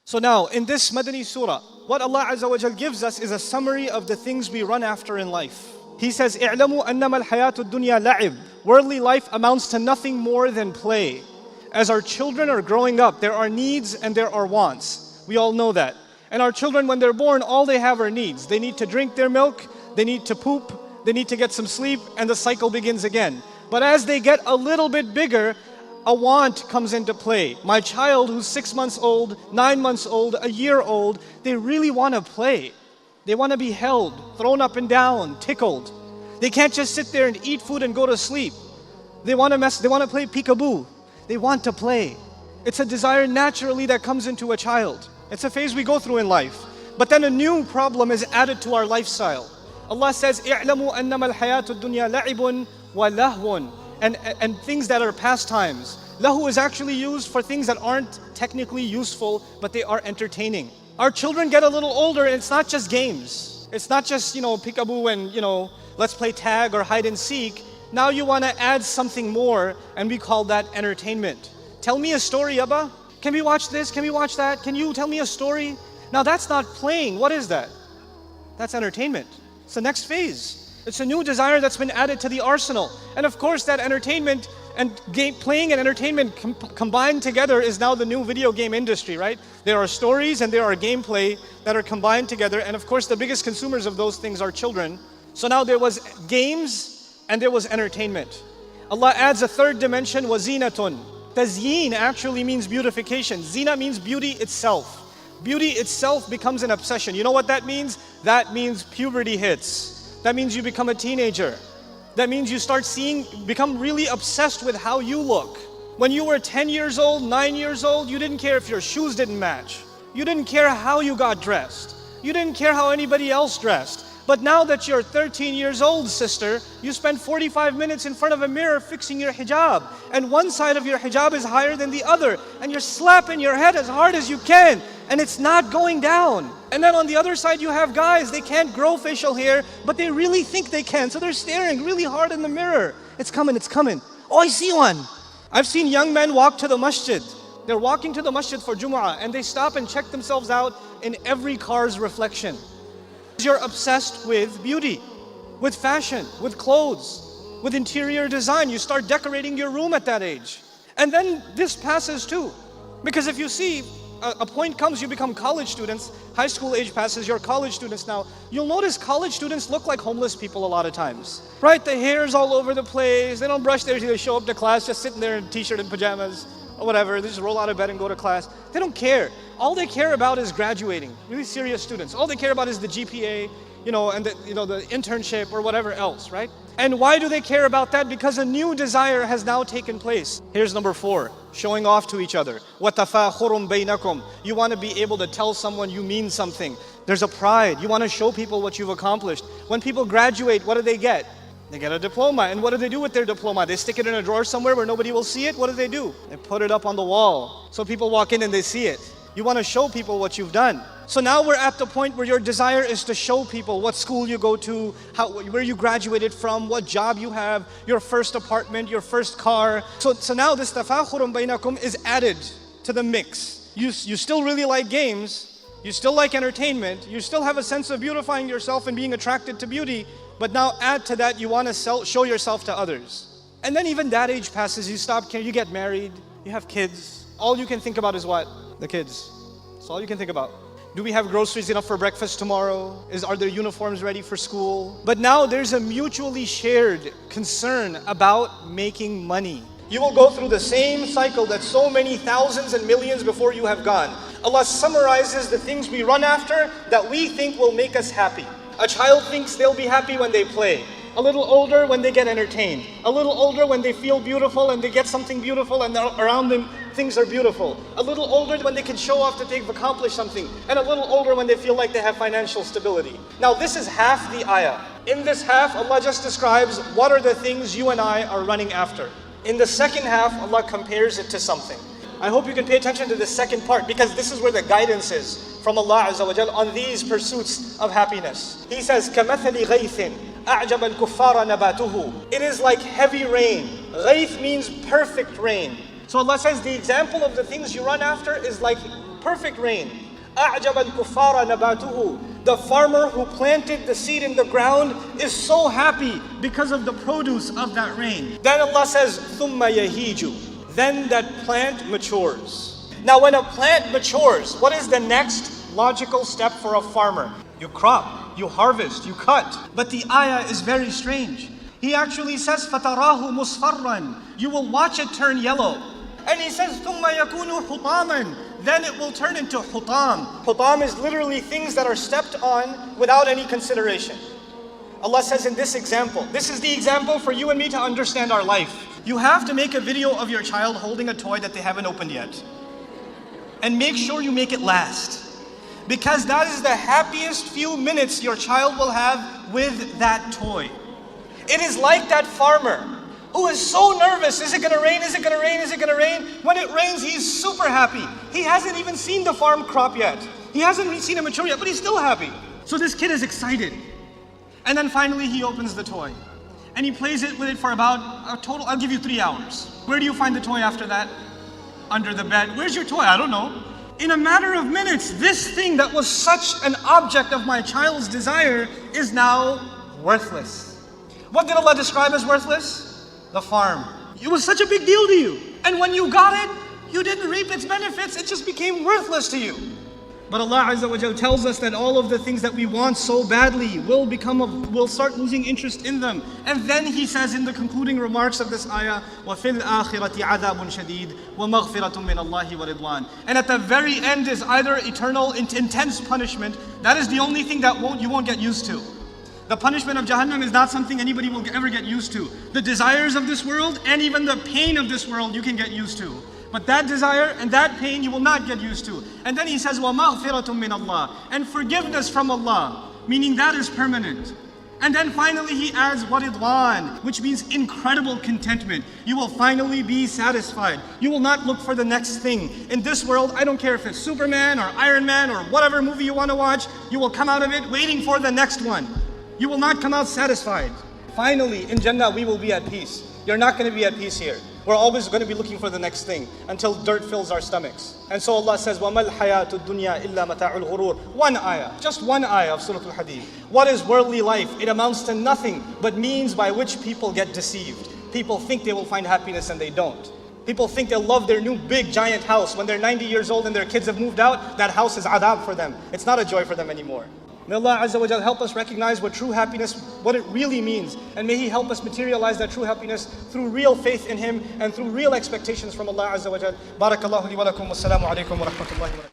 So now, in this Madani surah, what Allah Azza wa Jal gives us is a summary of the things we run after in life. He says, اعلموا أنما الحياة الدنيا لعب. Worldly life amounts to nothing more than play. As our children are growing up, there are needs and there are wants. We all know that. And our children, when they're born, all they have are needs. They need to drink their milk, they need to poop, they need to get some sleep, and the cycle begins again. But as they get a little bit bigger, a want comes into play. My child who's 6 months old, 9 months old, a year old, they really want to play. They want to be held, thrown up and down, tickled. They can't just sit there and eat food and go to sleep. They want to play peekaboo. They want to play. It's a desire naturally that comes into a child. It's a phase we go through in life. But then a new problem is added to our lifestyle. Allah says, اعلموا أنما الحياة الدنيا لعب ولهو, and things that are pastimes. Lahu is actually used for things that aren't technically useful, but they are entertaining. Our children get a little older and it's not just games. It's not just, peekaboo and, let's play tag or hide and seek. Now you want to add something more, and we call that entertainment. Tell me a story, Abba. Can we watch this? Can we watch that? Can you tell me a story? Now that's not playing. What is that? That's entertainment. It's the next phase. It's a new desire that's been added to the arsenal. And of course that entertainment and playing and entertainment combined together is now the new video game industry, right? There are stories and there are gameplay that are combined together. And of course the biggest consumers of those things are children. So now there was games and there was entertainment. Allah adds a third dimension, wazinatun. Tazyeen actually means beautification. Zina means beauty itself. Beauty itself becomes an obsession. You know what that means? That means puberty hits. That means you become a teenager. That means you start become really obsessed with how you look. When you were 10 years old, 9 years old, you didn't care if your shoes didn't match. You didn't care how you got dressed. You didn't care how anybody else dressed. But now that you're 13 years old, sister, you spend 45 minutes in front of a mirror fixing your hijab. And one side of your hijab is higher than the other. And you're slapping your head as hard as you can. And it's not going down. And then on the other side you have guys, they can't grow facial hair, but they really think they can. So they're staring really hard in the mirror. It's coming, it's coming. Oh, I see one. I've seen young men walk to the masjid. They're walking to the masjid for Jumu'ah and they stop and check themselves out in every car's reflection. You're obsessed with beauty, with fashion, with clothes, with interior design. You start decorating your room at that age. And then this passes too. Because if you see, a point comes, you become college students, high school age passes, you're college students now. You'll notice college students look like homeless people a lot of times. Right? The hair's all over the place, they don't brush their teeth, they show up to class just sitting there in t-shirt and pajamas or whatever. They just roll out of bed and go to class. They don't care. All they care about is graduating. Really serious students. All they care about is the GPA, and the internship or whatever else, right? And why do they care about that? Because a new desire has now taken place. Here's number 4, showing off to each other. وَتَفَاخُرٌ بَيْنَكُمْ. You want to be able to tell someone you mean something. There's a pride. You want to show people what you've accomplished. When people graduate, what do they get? They get a diploma. And what do they do with their diploma? They stick it in a drawer somewhere where nobody will see it. What do? They put it up on the wall so people walk in and they see it. You want to show people what you've done. So now we're at the point where your desire is to show people what school you go to, where you graduated from, what job you have, your first apartment, your first car. So now this tafakhurun bainakum is added to the mix. You still really like games, you still like entertainment, you still have a sense of beautifying yourself and being attracted to beauty, but now add to that you want to show yourself to others. And then even that age passes, you get married, you have kids. All you can think about is what? The kids. That's all you can think about. Do we have groceries enough for breakfast tomorrow? Are there uniforms ready for school? But now there's a mutually shared concern about making money. You will go through the same cycle that so many thousands and millions before you have gone. Allah summarizes the things we run after that we think will make us happy. A child thinks they'll be happy when they play. A little older when they get entertained. A little older when they feel beautiful and they get something beautiful and around them things are beautiful. A little older when they can show off that they've accomplished something. And a little older when they feel like they have financial stability. Now this is half the ayah. In this half, Allah just describes what are the things you and I are running after. In the second half, Allah compares it to something. I hope you can pay attention to the second part because this is where the guidance is from Allah Azza wa Jal on these pursuits of happiness. He says, كَمَثَلِ غَيْثٍ أَعْجَبَ الْكُفَّارَ نَبَاتُهُ. It is like heavy rain. Ghayth means perfect rain. So Allah says the example of the things you run after is like perfect rain. أعجب الكفار نباته. The farmer who planted the seed in the ground is so happy because of the produce of that rain. Then Allah says, ثُمَّ يَهِيجُ. Then that plant matures. Now when a plant matures, what is the next logical step for a farmer? You crop, you harvest, you cut. But the ayah is very strange. He actually says, فَتَرَاهُ مُصْفَرًّا. You will watch it turn yellow. And he says, ثُمَّ يَكُونُ حُطَامًا. Then it will turn into hutam. Hutam is literally things that are stepped on without any consideration. Allah says in this example, this is the example for you and me to understand our life. You have to make a video of your child holding a toy that they haven't opened yet. And make sure you make it last. Because that is the happiest few minutes your child will have with that toy. It is like that farmer who is so nervous. Is it gonna rain? Is it gonna rain? Is it gonna rain? When it rains, he's super happy. He hasn't even seen the farm crop yet. He hasn't seen it mature yet, but he's still happy. So this kid is excited. And then finally he opens the toy. And he plays it with it for about a total, I'll give you 3 hours. Where do you find the toy after that? Under the bed. Where's your toy? I don't know. In a matter of minutes, this thing that was such an object of my child's desire is now worthless. What did Allah describe as worthless? The farm. It was such a big deal to you. And when you got it, you didn't reap its benefits. It just became worthless to you. But Allah Azza wa Jal tells us that all of the things that we want so badly we'll start losing interest in them. And then He says in the concluding remarks of this ayah, وَفِي الْآخِرَةِ عَذَابٌ شَدِيدٌ وَمَغْفِرَةٌ مِّنَ اللَّهِ وَرِضْوَانٌ. And at the very end is either eternal, intense punishment. That is the only thing that you won't get used to. The punishment of Jahannam is not something anybody will ever get used to. The desires of this world and even the pain of this world you can get used to. But that desire and that pain you will not get used to. And then He says, وَمَغْفِرَةٌ مِّنَ اللَّهِ. And forgiveness from Allah, meaning that is permanent. And then finally He adds وَرِضْوَانٌ, which means incredible contentment. You will finally be satisfied. You will not look for the next thing. In this world, I don't care if it's Superman or Iron Man or whatever movie you want to watch, you will come out of it waiting for the next one. You will not come out satisfied. Finally, in Jannah, we will be at peace. You're not going to be at peace here. We're always going to be looking for the next thing until dirt fills our stomachs. And so Allah says, وَمَا الْحَيَاةُ الدُّنْيَا إِلَّا مَتَاعُ الْغُرُورِ. One ayah, just one ayah of Surah Al-Hadid. What is worldly life? It amounts to nothing but means by which people get deceived. People think they will find happiness and they don't. People think they'll love their new big giant house. When they're 90 years old and their kids have moved out, that house is adab for them. It's not a joy for them anymore. May Allah Azza wa Jal help us recognize what true happiness, what it really means. And may He help us materialize that true happiness through real faith in Him and through real expectations from Allah Azza wa Jal. Barakallahu li wa lakum. Wassalamu alaikum wa rahmatullahi wa barakatuh.